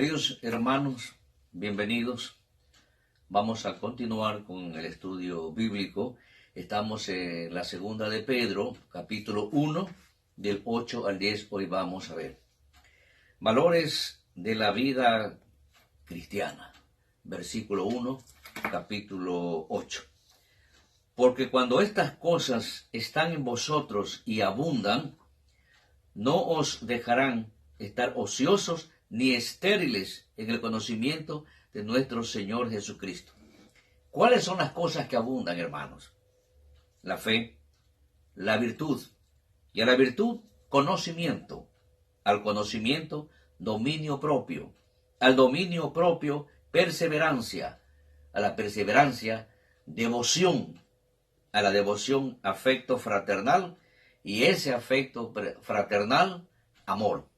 Queridos hermanos, bienvenidos. Vamos a continuar con el estudio bíblico. Estamos en la segunda de Pedro, capítulo 1, del 8 al 10. Hoy vamos a ver valores de la vida cristiana. Versículo 1, capítulo 8. Porque cuando estas cosas están en vosotros y abundan, no os dejarán estar ociosos ni estériles en el conocimiento de nuestro Señor Jesucristo. ¿Cuáles son las cosas que abundan, hermanos? La fe, la virtud, y a la virtud, conocimiento, al conocimiento, dominio propio, al dominio propio, perseverancia, a la perseverancia, devoción, a la devoción, afecto fraternal, y ese afecto fraternal, amor.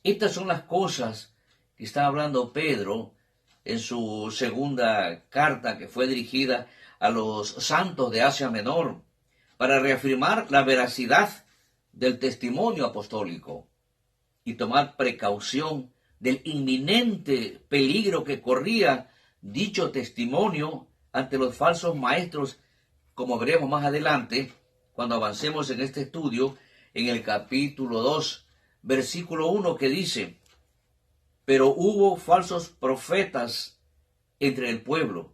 Estas son las cosas que está hablando Pedro en su segunda carta, que fue dirigida a los santos de Asia Menor, para reafirmar la veracidad del testimonio apostólico y tomar precaución del inminente peligro que corría dicho testimonio ante los falsos maestros, como veremos más adelante cuando avancemos en este estudio, en el capítulo 2, versículo 1, que dice: pero hubo falsos profetas entre el pueblo,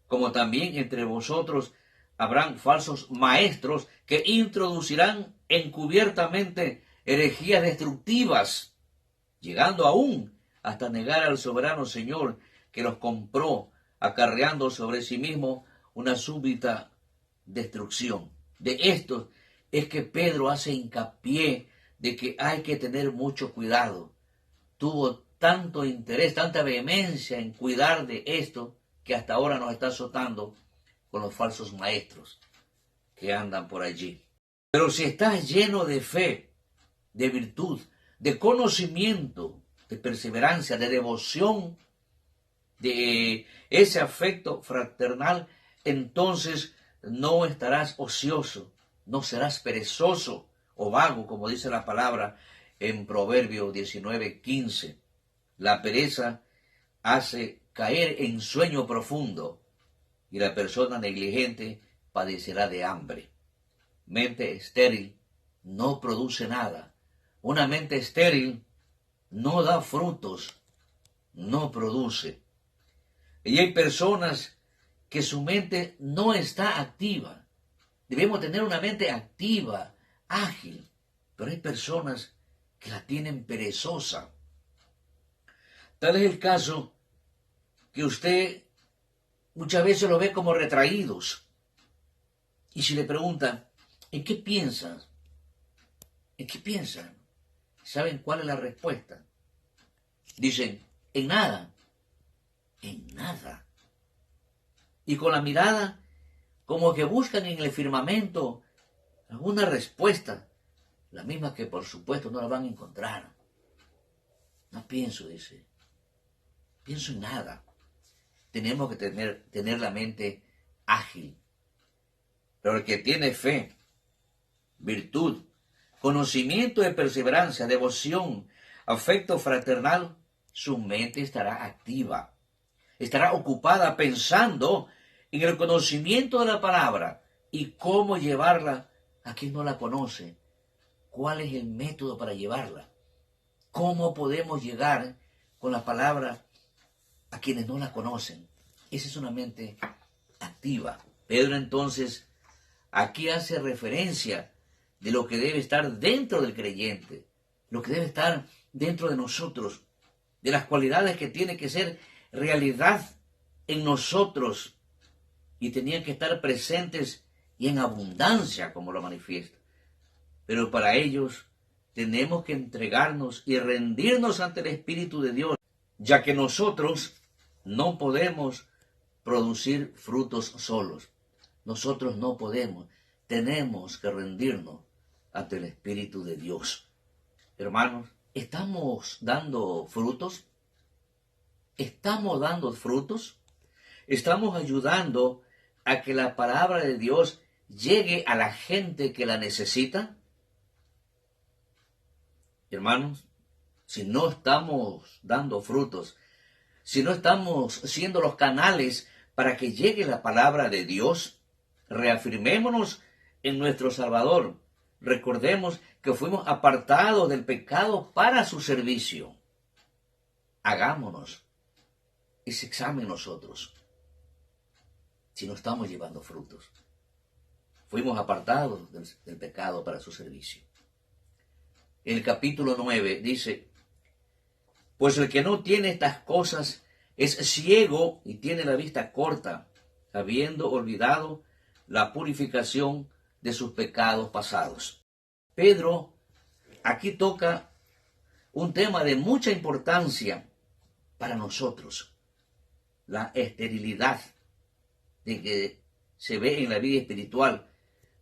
como también entre vosotros habrán falsos maestros que introducirán encubiertamente herejías destructivas, llegando aún hasta negar al soberano Señor que los compró, acarreando sobre sí mismo una súbita destrucción. De estos es que Pedro hace hincapié de que hay que tener mucho cuidado. Tuvo tanto interés, tanta vehemencia en cuidar de esto, que hasta ahora nos está azotando con los falsos maestros que andan por allí. Pero si estás lleno de fe, de virtud, de conocimiento, de perseverancia, de devoción, de ese afecto fraternal, entonces no estarás ocioso, no serás perezoso o vago, como dice la palabra en Proverbio 19:15. La pereza hace caer en sueño profundo y la persona negligente padecerá de hambre. Mente estéril no produce nada. Una mente estéril no da frutos, no produce. Y hay personas que su mente no está activa. Debemos tener una mente activa, ágil, pero hay personas que la tienen perezosa. Tal es el caso que usted muchas veces lo ve como retraídos. Y si le preguntan, ¿en qué piensan? ¿En qué piensan? ¿Saben cuál es la respuesta? Dicen, en nada. En nada. Y con la mirada, como que buscan en el firmamento alguna respuesta, la misma que por supuesto no la van a encontrar. No pienso, dice. Pienso en nada. Tenemos que tener la mente ágil. Pero el que tiene fe, virtud, conocimiento de perseverancia, devoción, afecto fraternal, su mente estará activa. Estará ocupada pensando en el conocimiento de la palabra y cómo llevarla a quien no la conoce. ¿Cuál es el método para llevarla? ¿Cómo podemos llegar con la palabra a quienes no la conocen? Esa es una mente activa. Pedro entonces aquí hace referencia de lo que debe estar dentro del creyente, lo que debe estar dentro de nosotros, de las cualidades que tiene que ser realidad en nosotros y tenían que estar presentes y en abundancia, como lo manifiesta. Pero para ellos tenemos que entregarnos y rendirnos ante el Espíritu de Dios, ya que nosotros no podemos producir frutos solos. Nosotros no podemos. Tenemos que rendirnos ante el Espíritu de Dios. Hermanos, ¿estamos dando frutos? ¿Estamos dando frutos? ¿Estamos ayudando a que la palabra de Dios llegue a la gente que la necesita? Hermanos, si no estamos dando frutos, si no estamos siendo los canales para que llegue la palabra de Dios, reafirmémonos en nuestro Salvador. Recordemos que fuimos apartados del pecado para su servicio. Hagámonos ese examen nosotros, si no estamos llevando frutos. Fuimos apartados del pecado para su servicio. En el capítulo 9 dice, pues el que no tiene estas cosas es ciego y tiene la vista corta, habiendo olvidado la purificación de sus pecados pasados. Pedro aquí toca un tema de mucha importancia para nosotros, la esterilidad de que se ve en la vida espiritual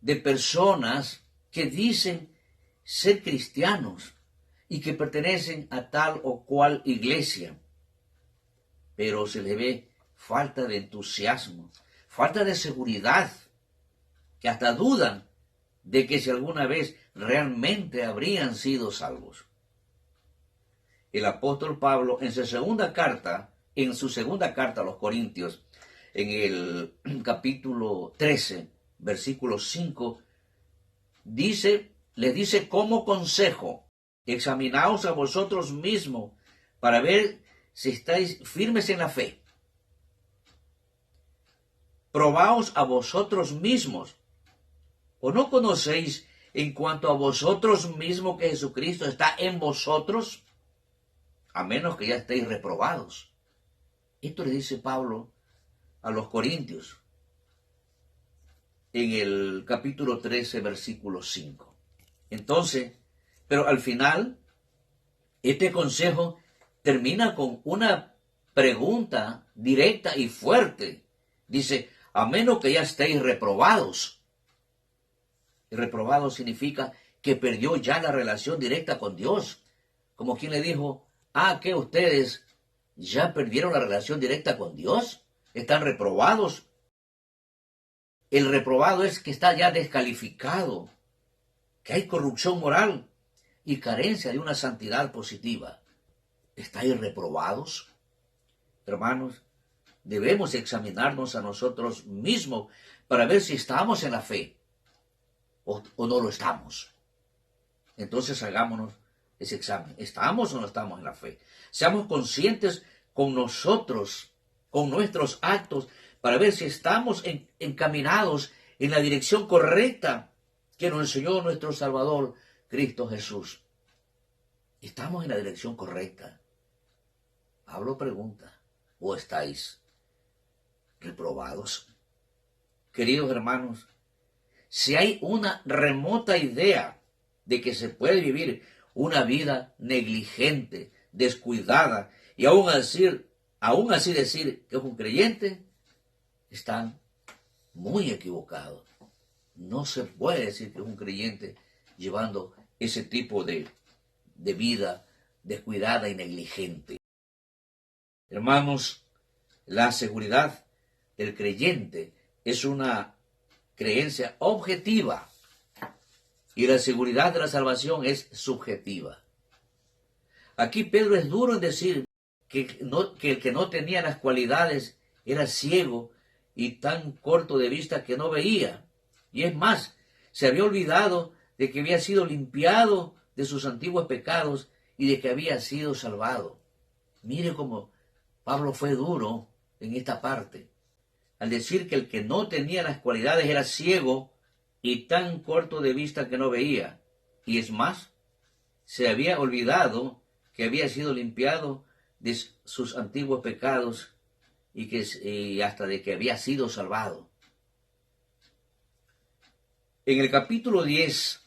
de personas que dicen ser cristianos y que pertenecen a tal o cual iglesia, pero se les ve falta de entusiasmo, falta de seguridad, que hasta dudan de que si alguna vez realmente habrían sido salvos. El apóstol Pablo en su segunda carta a los Corintios, en el capítulo 13, versículo 5, les dice como consejo, examinaos a vosotros mismos para ver si estáis firmes en la fe. Probaos a vosotros mismos. ¿O no conocéis en cuanto a vosotros mismos que Jesucristo está en vosotros? A menos que ya estéis reprobados. Esto le dice Pablo a los Corintios en el capítulo 13, versículo 5. Entonces, pero al final, este consejo termina con una pregunta directa y fuerte. Dice, a menos que ya estéis reprobados. Y reprobado significa que perdió ya la relación directa con Dios. Como quien le dijo, que ustedes ya perdieron la relación directa con Dios. Están reprobados. El reprobado es que está ya descalificado, que hay corrupción moral y carencia de una santidad positiva. ¿Estáis reprobados? Hermanos, debemos examinarnos a nosotros mismos para ver si estamos en la fe o no lo estamos. Entonces hagámonos ese examen. ¿Estamos o no estamos en la fe? Seamos conscientes con nosotros, con nuestros actos, para ver si estamos encaminados en la dirección correcta que nos enseñó nuestro Salvador, Cristo Jesús. ¿Estamos en la dirección correcta? Pablo pregunta, ¿o estáis reprobados? Queridos hermanos, si hay una remota idea de que se puede vivir una vida negligente, descuidada, y aún así decir que es un creyente, están muy equivocados. No se puede decir que es un creyente llevando ese tipo de vida descuidada y negligente. Hermanos, la seguridad del creyente es una creencia objetiva y la seguridad de la salvación es subjetiva. Aquí Pedro es duro en decir que el que no tenía las cualidades era ciego y tan corto de vista que no veía. Y es más, se había olvidado de que había sido limpiado de sus antiguos pecados y de que había sido salvado. Mire cómo Pablo fue duro en esta parte, al decir que el que no tenía las cualidades era ciego y tan corto de vista que no veía. Y es más, se había olvidado que había sido limpiado de sus antiguos pecados y hasta de que había sido salvado. En el capítulo 10,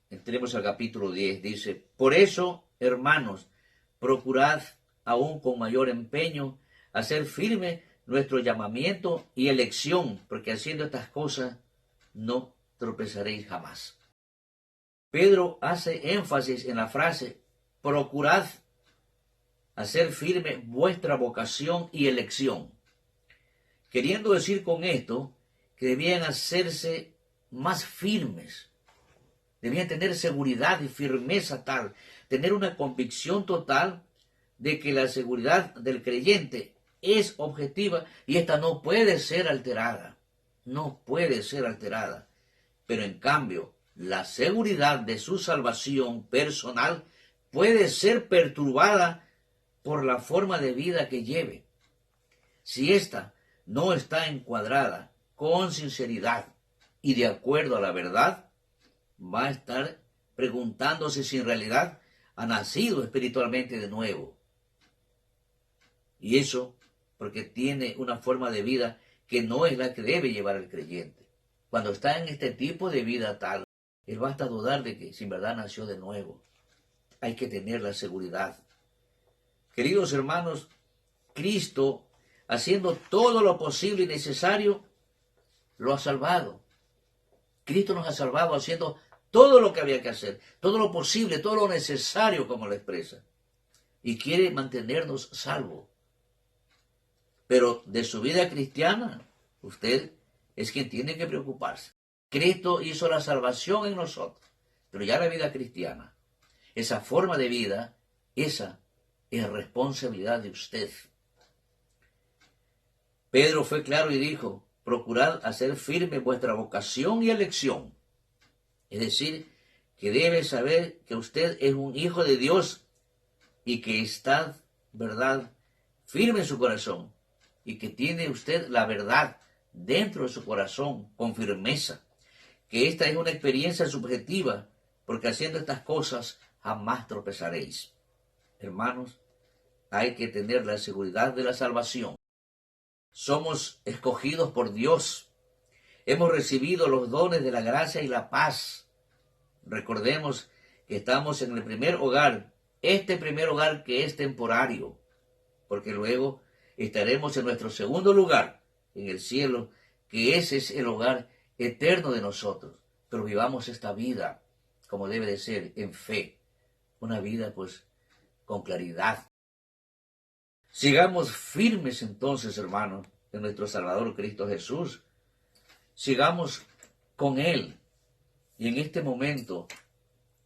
entremos al capítulo 10, dice, por eso, hermanos, procurad aún con mayor empeño hacer firme nuestro llamamiento y elección, porque haciendo estas cosas no tropezaréis jamás. Pedro hace énfasis en la frase, procurad hacer firme vuestra vocación y elección, queriendo decir con esto que debían hacerse más firmes, debían tener seguridad y firmeza tal tener una convicción total de que la seguridad del creyente es objetiva y esta no puede ser alterada. No puede ser alterada. Pero en cambio, la seguridad de su salvación personal puede ser perturbada por la forma de vida que lleve. Si ésta no está encuadrada con sinceridad y de acuerdo a la verdad, va a estar preguntándose si en realidad ha nacido espiritualmente de nuevo. Y eso porque tiene una forma de vida que no es la que debe llevar el creyente. Cuando está en este tipo de vida tal, él va hasta dudar de que si en verdad nació de nuevo. Hay que tener la seguridad. Queridos hermanos, Cristo, haciendo todo lo posible y necesario, lo ha salvado. Cristo nos ha salvado haciendo todo lo que había que hacer, todo lo posible, todo lo necesario, como lo expresa. Y quiere mantenernos salvos. Pero de su vida cristiana, usted es quien tiene que preocuparse. Cristo hizo la salvación en nosotros, pero ya la vida cristiana, esa forma de vida, esa es responsabilidad de usted. Pedro fue claro y dijo: procurad hacer firme vuestra vocación y elección. Es decir, que debe saber que usted es un hijo de Dios y que está, ¿verdad?, firme en su corazón y que tiene usted la verdad dentro de su corazón con firmeza. Que esta es una experiencia subjetiva, porque haciendo estas cosas jamás tropezaréis. Hermanos, hay que tener la seguridad de la salvación. Somos escogidos por Dios. Hemos recibido los dones de la gracia y la paz. Recordemos que estamos en el primer hogar, este primer hogar que es temporario, porque luego estaremos en nuestro segundo lugar, en el cielo, que ese es el hogar eterno de nosotros. Pero vivamos esta vida como debe de ser, en fe. Una vida, pues, con claridad. Sigamos firmes entonces, hermanos, en nuestro Salvador Cristo Jesús. Sigamos con Él. Y en este momento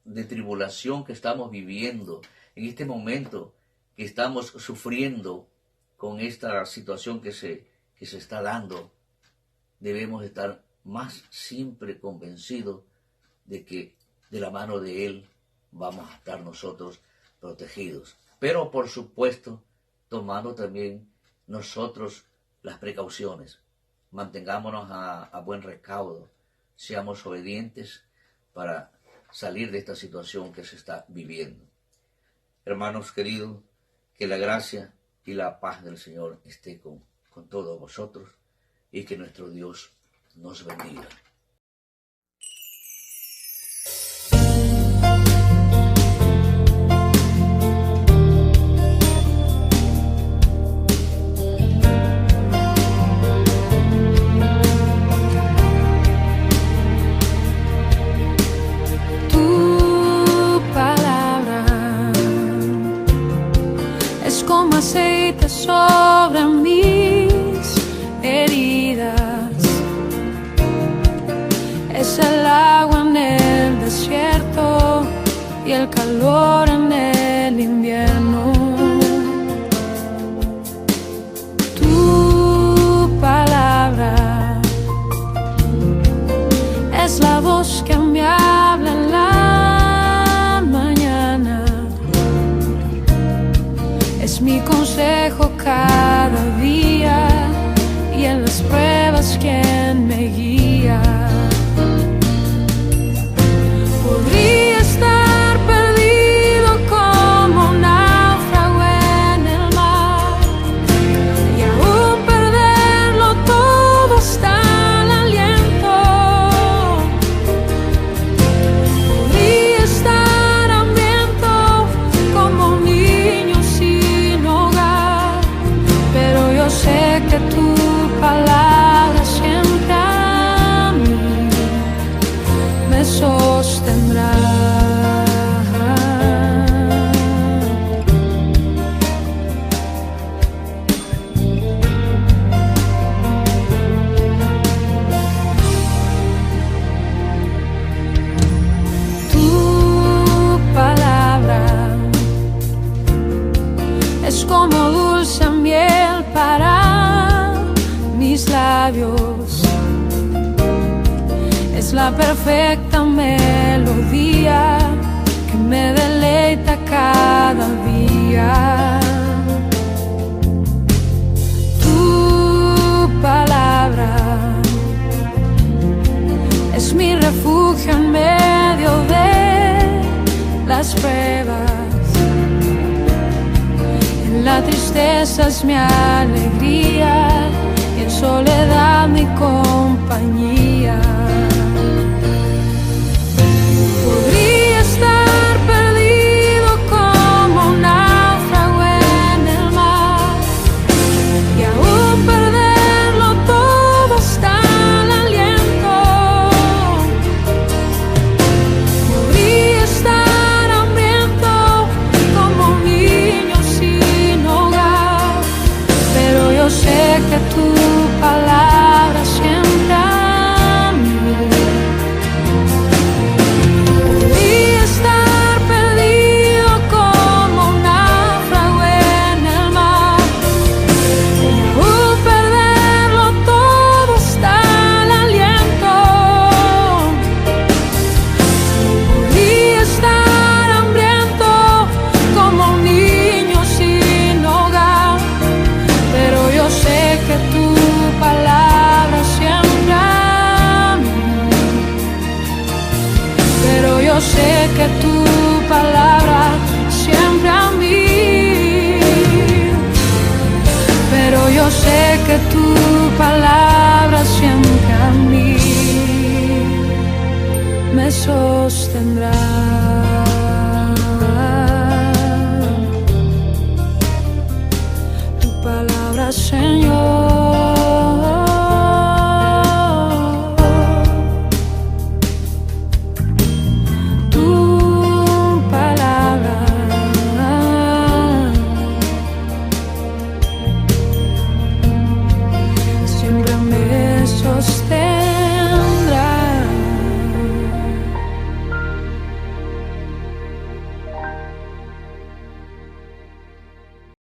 de tribulación que estamos viviendo, en este momento que estamos sufriendo con esta situación que se está dando, debemos estar más siempre convencidos de que de la mano de Él vamos a estar nosotros protegidos. Pero por supuesto, tomando también nosotros las precauciones. Mantengámonos a buen recaudo. Seamos obedientes para salir de esta situación que se está viviendo. Hermanos queridos, que la gracia y la paz del Señor esté con todos vosotros y que nuestro Dios nos bendiga. Aceite sobre mis heridas, es el agua en el desierto y el calor en el invierno. Tu palabra es la voz que me habla en la mañana. Es mi consejo cada día y en las pruebas quien me guía. Podría estar perdido como un náufrago en el mar y aún perderlo todo hasta el aliento. Podría estar hambriento como un niño sin hogar, pero yo sé que tu palabra siempre a mí me sostendrá. Tu palabra es como dulce miel para mis labios, es la perfecta melodía que me deleita cada día. Tu palabra es mi refugio en medio de las pruebas. En la tristeza es mi alegría y en soledad mi compañía. Podría estar perdido como un náufrago en el mar y aún perderlo todo hasta el aliento. Podría estar hambriento como un niño sin hogar, pero yo sé que tu palabra siempre a mí. Podría estar perdido como un náufrago en el mar y aún perderlo todo hasta el aliento. Podría estar hambriento como un niño sin hogar, pero yo sé que tu palabra siempre a mí. Pero yo sé que tu palabra siempre a mí. Pero yo sé que tu palabra siempre a mí me sostendrá.